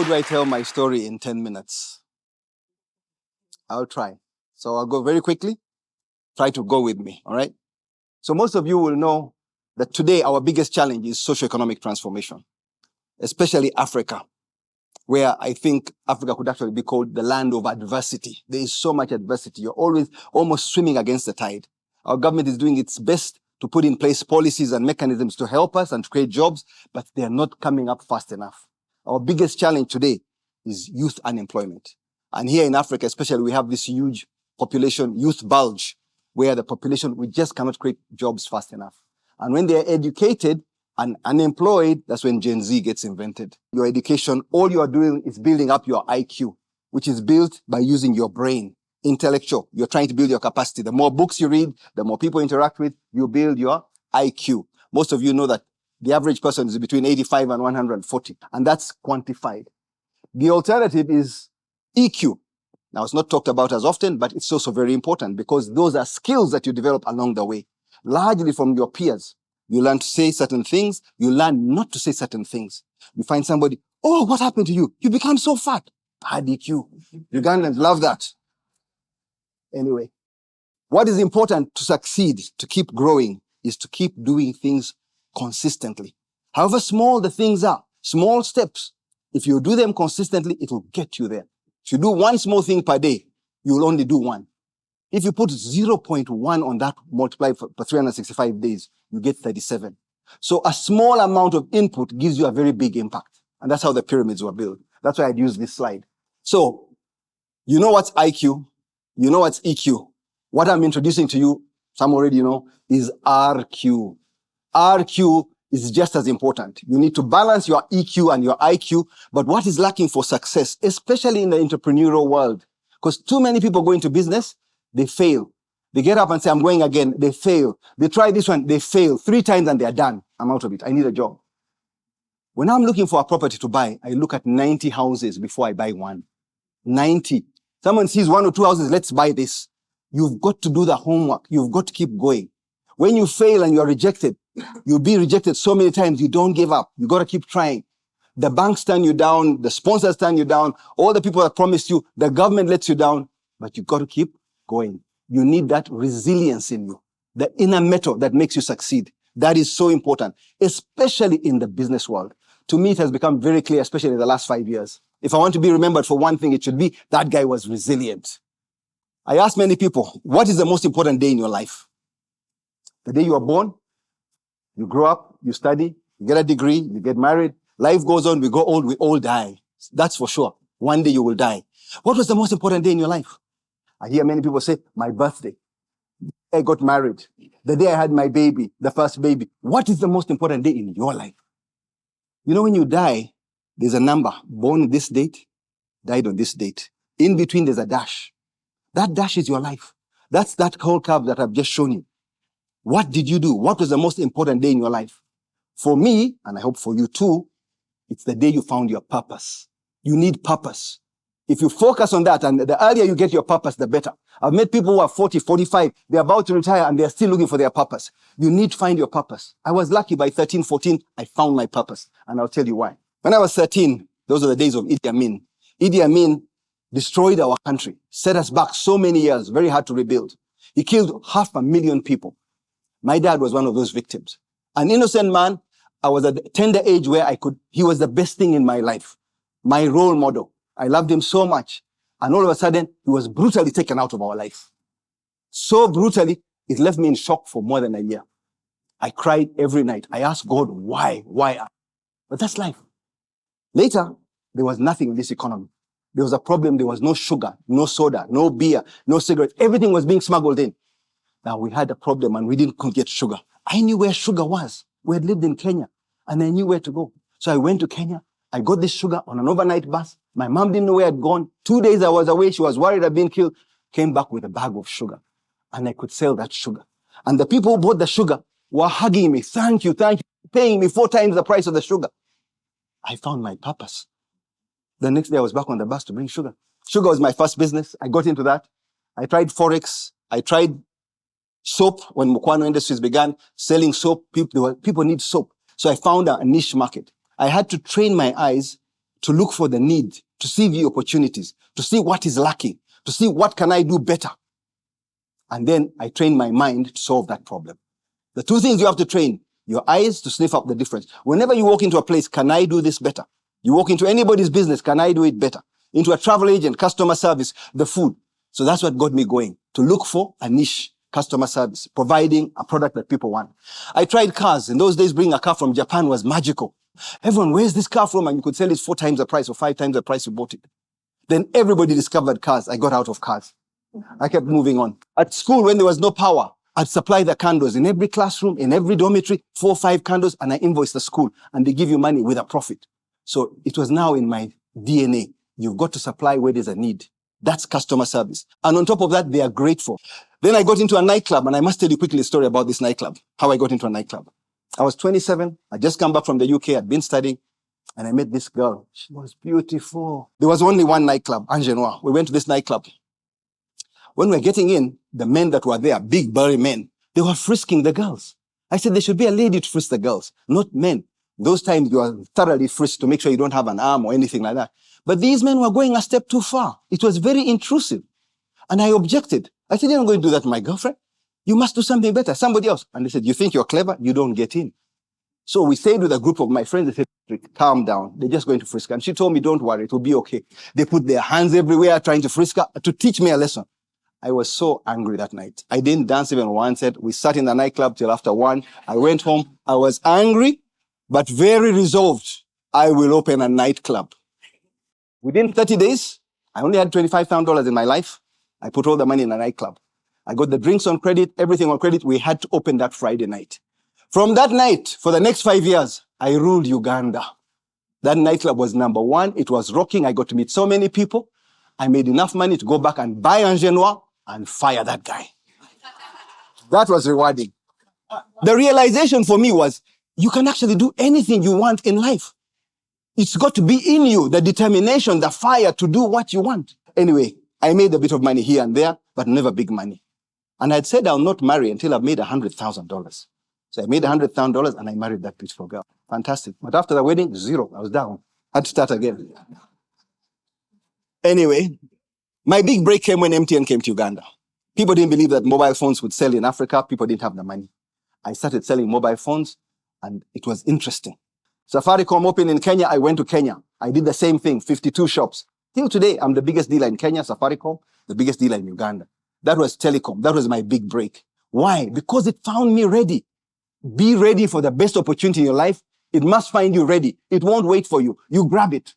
How do I tell my story in 10 minutes? I'll try. So I'll go very quickly. Try to go with me, all right? So most of you will know that today our biggest challenge is socioeconomic transformation, especially Africa, where I think Africa could actually be called the land of adversity. There is so much adversity. You're always almost swimming against the tide. Our government is doing its best to put in place policies and mechanisms to help us and to create jobs, but they're not coming up fast enough. Our biggest challenge today is youth unemployment. And here in Africa, especially, we have this huge population youth bulge, where the population, we just cannot create jobs fast enough. And when they're educated and unemployed, that's when Gen Z gets invented. Your education, all you are doing is building up your IQ, which is built by using your brain. Intellectual, you're trying to build your capacity. The more books you read, the more people interact with, you build your IQ. Most of you know that the average person is between 85 and 140, and that's quantified. The alternative is EQ. Now, it's not talked about as often, but it's also very important because those are skills that you develop along the way, largely from your peers. You learn to say certain things. You learn not to say certain things. You find somebody, oh, what happened to you? You become so fat. Bad EQ. Ugandans love that. Anyway, what is important to succeed, to keep growing, is to keep doing things consistently. However small the things are, small steps, if you do them consistently, it will get you there. If you do one small thing per day, you will only do one. If you put 0.1 on that multiplied for 365 days, you get 37. So a small amount of input gives you a very big impact. And that's how the pyramids were built. That's why I'd use this slide. So, you know what's IQ? You know what's EQ? What I'm introducing to you, some already know, is RQ. RQ is just as important. You need to balance your EQ and your IQ, but what is lacking for success, especially in the entrepreneurial world? Because too many people go into business, they fail. They get up and say, I'm going again, they fail. They try this one, they fail 3 times and they're done. I'm out of it. I need a job. When I'm looking for a property to buy, I look at 90 houses before I buy one. 90. Someone sees 1 or 2 houses, let's buy this. You've got to do the homework. You've got to keep going. When you fail and you're rejected, you'll be rejected so many times, you don't give up. You got to keep trying. The banks turn you down, the sponsors turn you down, all the people that promised you, the government lets you down, but you got to keep going. You need that resilience in you, the inner metal that makes you succeed. That is so important, especially in the business world. To me, it has become very clear, especially in the last 5 years. If I want to be remembered for one thing, it should be that guy was resilient. I ask many people, what is the most important day in your life? The day you are born, you grow up, you study, you get a degree, you get married, life goes on, we go old, we all die. That's for sure. One day you will die. What was the most important day in your life? I hear many people say, my birthday. I got married. The day I had my baby, the first baby. What is the most important day in your life? You know, when you die, there's a number. Born this date, died on this date. In between, there's a dash. That dash is your life. That's that whole curve that I've just shown you. What did you do? What was the most important day in your life? For me, and I hope for you too, it's the day you found your purpose. You need purpose. If you focus on that, and the earlier you get your purpose, the better. I've met people who are 40, 45, they're about to retire and they're still looking for their purpose. You need to find your purpose. I was lucky by 13, 14, I found my purpose. And I'll tell you why. When I was 13, those are the days of Idi Amin. Idi Amin destroyed our country, set us back so many years, very hard to rebuild. He killed 500,000 people. My dad was one of those victims. An innocent man, I was at the tender age where he was the best thing in my life. My role model. I loved him so much. And all of a sudden, he was brutally taken out of our life. So brutally, it left me in shock for more than a year. I cried every night. I asked God, why? Why? But that's life. Later, there was nothing in this economy. There was a problem. There was no sugar, no soda, no beer, no cigarettes. Everything was being smuggled in. Now we had a problem and we couldn't get sugar. I knew where sugar was. We had lived in Kenya and I knew where to go. So I went to Kenya. I got this sugar on an overnight bus. My mom didn't know where I'd gone. 2 days I was away. She was worried I'd been killed. Came back with a bag of sugar and I could sell that sugar. And the people who bought the sugar were hugging me. Thank you, paying me 4 times the price of the sugar. I found my purpose. The next day I was back on the bus to bring sugar. Sugar was my first business. I got into that. I tried Forex. I tried soap when Mukwano Industries began selling soap. People need soap. So I found a niche market. I had to train my eyes to look for the need, to see the opportunities, to see what is lacking, to see what can I do better. And then I train my mind to solve that problem. The two things you have to train: your eyes to sniff out the difference. Whenever you walk into a place, can I do this better? You walk into anybody's business, can I do it better? Into a travel agent, customer service, the food. So that's what got me going, to look for a niche customer service, providing a product that people want. I tried cars. In those days, bringing a car from Japan was magical. Everyone, where's this car from? And you could sell it 4 times the price or 5 times the price you bought it. Then everybody discovered cars. I got out of cars. I kept moving on. At school, when there was no power, I'd supply the candles in every classroom, in every dormitory, 4 or 5 candles, and I invoiced the school, and they give you money with a profit. So it was now in my DNA. You've got to supply where there's a need. That's customer service. And on top of that, they are grateful. Then I got into a nightclub, and I must tell you quickly a story about this nightclub, how I got into a nightclub. I was 27. I just come back from the UK. I'd been studying, and I met this girl. She was beautiful. There was only one nightclub, Angenois. We went to this nightclub. When we were getting in, the men that were there, big burly men, they were frisking the girls. I said, there should be a lady to frisk the girls, not men. Those times you are thoroughly frisked to make sure you don't have an arm or anything like that. But these men were going a step too far. It was very intrusive. And I objected. I said, you're not going to do that to my girlfriend. You must do something better, somebody else. And they said, you think you're clever? You don't get in. So we stayed with a group of my friends. They said, calm down. They're just going to frisk her. And she told me, don't worry, it will be okay. They put their hands everywhere trying to frisk her to teach me a lesson. I was so angry that night. I didn't dance even once. We sat in the nightclub till after 1. I went home. I was angry, but very resolved. I will open a nightclub. Within 30 days, I only had $25,000 in my life. I put all the money in a nightclub. I got the drinks on credit, everything on credit. We had to open that Friday night. From that night, for the next 5 years, I ruled Uganda. That nightclub was number 1. It was rocking. I got to meet so many people. I made enough money to go back and buy Angenois and fire that guy. That was rewarding. The realization for me was, you can actually do anything you want in life. It's got to be in you, the determination, the fire to do what you want. Anyway, I made a bit of money here and there, but never big money. And I'd said I'll not marry until I've made $100,000. So I made $100,000 and I married that beautiful girl. Fantastic. But after the wedding, 0. I was down. I had to start again. Anyway, my big break came when MTN came to Uganda. People didn't believe that mobile phones would sell in Africa. People didn't have the money. I started selling mobile phones, and it was interesting. Safaricom opened in Kenya. I went to Kenya. I did the same thing, 52 shops. Till today, I'm the biggest dealer in Kenya, Safaricom, the biggest dealer in Uganda. That was telecom. That was my big break. Why? Because it found me ready. Be ready for the best opportunity in your life. It must find you ready. It won't wait for you. You grab it.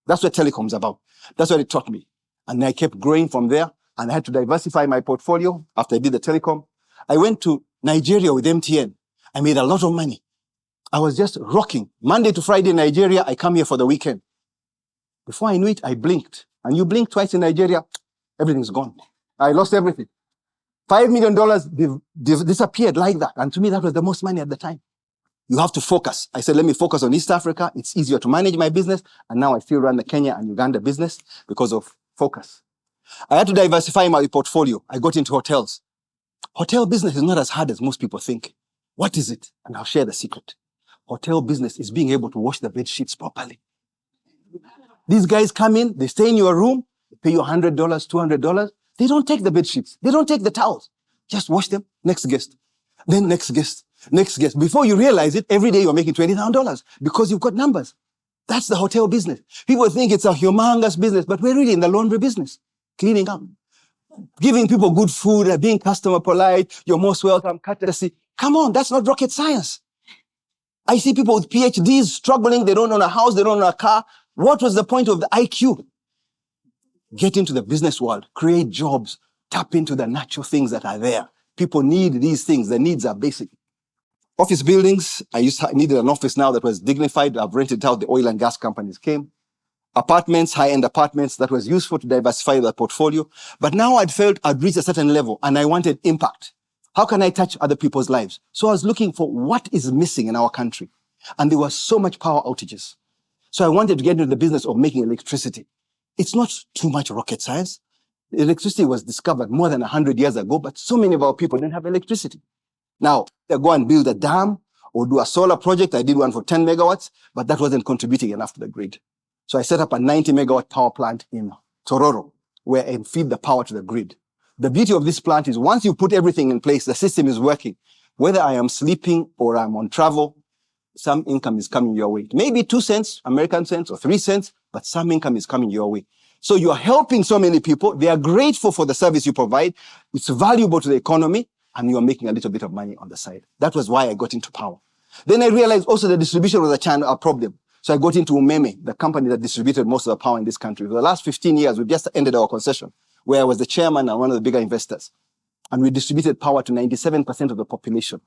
That's what telecom's about. That's what it taught me. And I kept growing from there, and I had to diversify my portfolio after I did the telecom. I went to Nigeria with MTN. I made a lot of money. I was just rocking. Monday to Friday in Nigeria, I come here for the weekend. Before I knew it, I blinked. And you blink twice in Nigeria, everything's gone. I lost everything. $5 million disappeared like that. And to me, that was the most money at the time. You have to focus. I said, let me focus on East Africa. It's easier to manage my business. And now I still run the Kenya and Uganda business because of focus. I had to diversify my portfolio. I got into hotels. Hotel business is not as hard as most people think. What is it? And I'll share the secret. Hotel business is being able to wash the bed sheets properly. These guys come in, they stay in your room, they pay you $100, $200. They don't take the bed sheets. They don't take the towels. Just wash them. Next guest. Then next guest. Next guest. Before you realize it, every day you're making $20,000 because you've got numbers. That's the hotel business. People think it's a humongous business, but we're really in the laundry business. Cleaning up. Giving people good food, being customer polite, you're most welcome, courtesy. Come on, that's not rocket science. I see people with PhDs struggling. They don't own a house. They don't own a car. What was the point of the IQ? Get into the business world. Create jobs. Tap into the natural things that are there. People need these things. The needs are basic. Office buildings. I needed an office now that was dignified. I've rented out. The oil and gas companies came. Apartments, high-end apartments. That was useful to diversify the portfolio. But now I'd felt I'd reached a certain level and I wanted impact. How can I touch other people's lives? So I was looking for what is missing in our country. And there was so much power outages. So I wanted to get into the business of making electricity. It's not too much rocket science. Electricity was discovered more than 100 years ago, but so many of our people didn't have electricity. Now, they go and build a dam or do a solar project. I did one for 10 megawatts, but that wasn't contributing enough to the grid. So I set up a 90 megawatt power plant in Tororo, where I feed the power to the grid. The beauty of this plant is once you put everything in place, the system is working. Whether I am sleeping or I'm on travel, some income is coming your way. Maybe 2 cents, American cents, or 3 cents, but some income is coming your way. So you are helping so many people. They are grateful for the service you provide. It's valuable to the economy, and you are making a little bit of money on the side. That was why I got into power. Then I realized also the distribution was a problem. So I got into Umeme, the company that distributed most of the power in this country. For the last 15 years, we've just ended our concession, where I was the chairman and one of the bigger investors. And we distributed power to 97% of the population.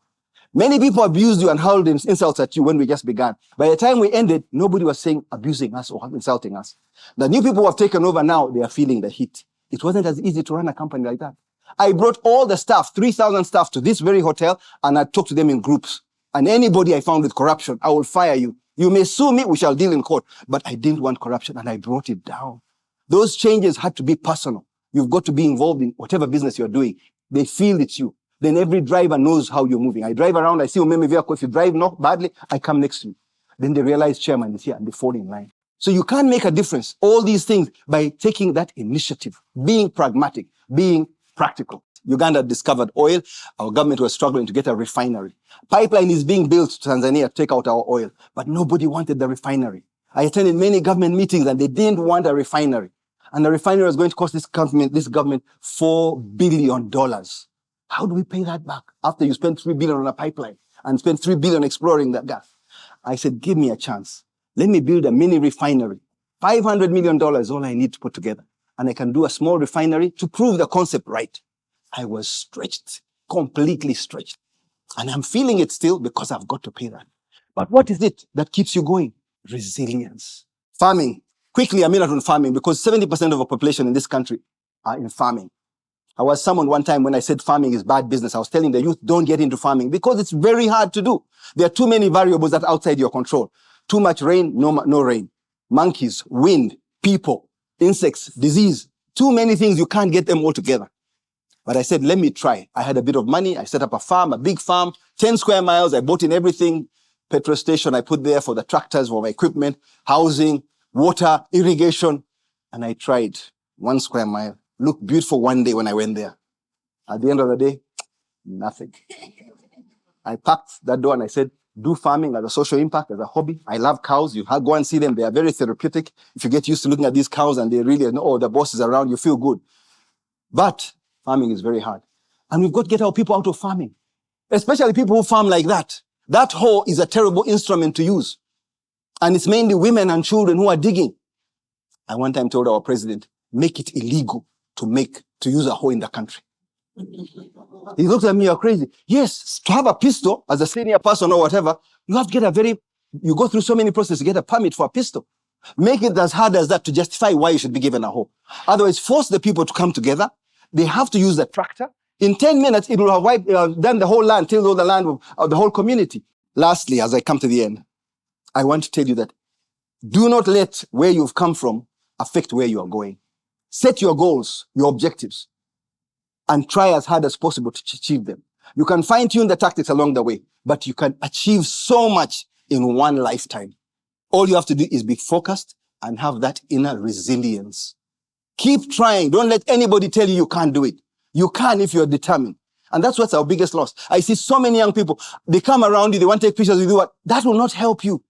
Many people abused you and hurled insults at you when we just began. By the time we ended, nobody was saying abusing us or insulting us. The new people who have taken over now, they are feeling the heat. It wasn't as easy to run a company like that. I brought all the staff, 3,000 staff, to this very hotel, and I talked to them in groups. And anybody I found with corruption, I will fire you. You may sue me, we shall deal in court. But I didn't want corruption, and I brought it down. Those changes had to be personal. You've got to be involved in whatever business you're doing. They feel it's you. Then every driver knows how you're moving. I drive around, I see Umeme vehicle. If you drive not badly, I come next to you. Then they realize chairman is here and they fall in line. So you can't make a difference, all these things, by taking that initiative, being pragmatic, being practical. Uganda discovered oil. Our government was struggling to get a refinery. Pipeline is being built to Tanzania to take out our oil, but nobody wanted the refinery. I attended many government meetings and they didn't want a refinery. And the refinery was going to cost this government $4 billion. How do we pay that back after you spend $3 billion on a pipeline and spend $3 billion exploring that gas? I said, give me a chance. Let me build a mini refinery. $500 million is all I need to put together. And I can do a small refinery to prove the concept right. I was stretched, completely stretched. And I'm feeling it still because I've got to pay that. But what is it that keeps you going? Resilience. Farming. Quickly, a minute on farming, because 70% of the population in this country are in farming. I was summoned one time when I said farming is bad business. I was telling the youth, don't get into farming because it's very hard to do. There are too many variables that are outside your control. Too much rain, no rain. Monkeys, wind, people, insects, disease. Too many things, you can't get them all together. But I said, let me try. I had a bit of money. I set up a farm, a big farm, 10 square miles. I bought in everything. Petrol station I put there for the tractors, for my equipment, housing, water, irrigation. And I tried 1 square mile. Looked beautiful one day when I went there. At the end of the day, nothing. I packed that door and I said, do farming as a social impact, as a hobby. I love cows. You go and see them. They are very therapeutic. If you get used to looking at these cows and they really know, oh, the boss is around, you feel good. But farming is very hard. And we've got to get our people out of farming, especially people who farm like that. That hoe is a terrible instrument to use. And it's mainly women and children who are digging. I one time told our president, make it illegal to use a hoe in the country. He looked at me, you're crazy. Yes, to have a pistol as a senior person or whatever, you have to get you go through so many processes to get a permit for a pistol. Make it as hard as that to justify why you should be given a hoe. Otherwise, force the people to come together. They have to use the tractor. In 10 minutes, it will have done the whole land, tilled all the land of the whole community. Lastly, as I come to the end, I want to tell you that do not let where you've come from affect where you are going. Set your goals, your objectives, and try as hard as possible to achieve them. You can fine-tune the tactics along the way, but you can achieve so much in one lifetime. All you have to do is be focused and have that inner resilience. Keep trying. Don't let anybody tell you you can't do it. You can if you're determined. And that's what's our biggest loss. I see so many young people, they come around you, they want to take pictures with you. That will not help you.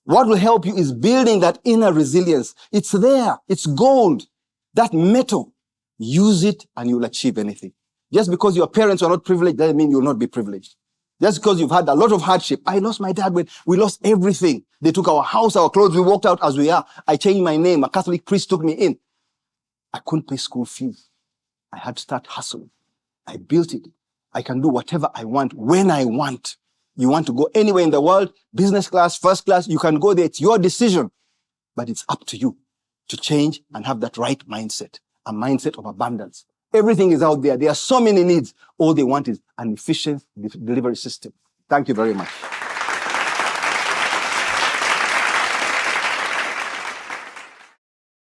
What will help you is building that inner resilience. It's there. It's gold. That metal. Use it and you'll achieve anything. Just because your parents are not privileged doesn't mean you'll not be privileged. Just because you've had a lot of hardship. I lost my dad when we lost everything. They took our house, our clothes. We walked out as we are. I changed my name. A Catholic priest took me in. I couldn't pay school fees. I had to start hustling. I built it. I can do whatever I want when I want. You want to go anywhere in the world, business class, first class, you can go there. It's your decision. But it's up to you to change and have that right mindset, a mindset of abundance. Everything is out there. There are so many needs. All they want is an efficient delivery system. Thank you very much.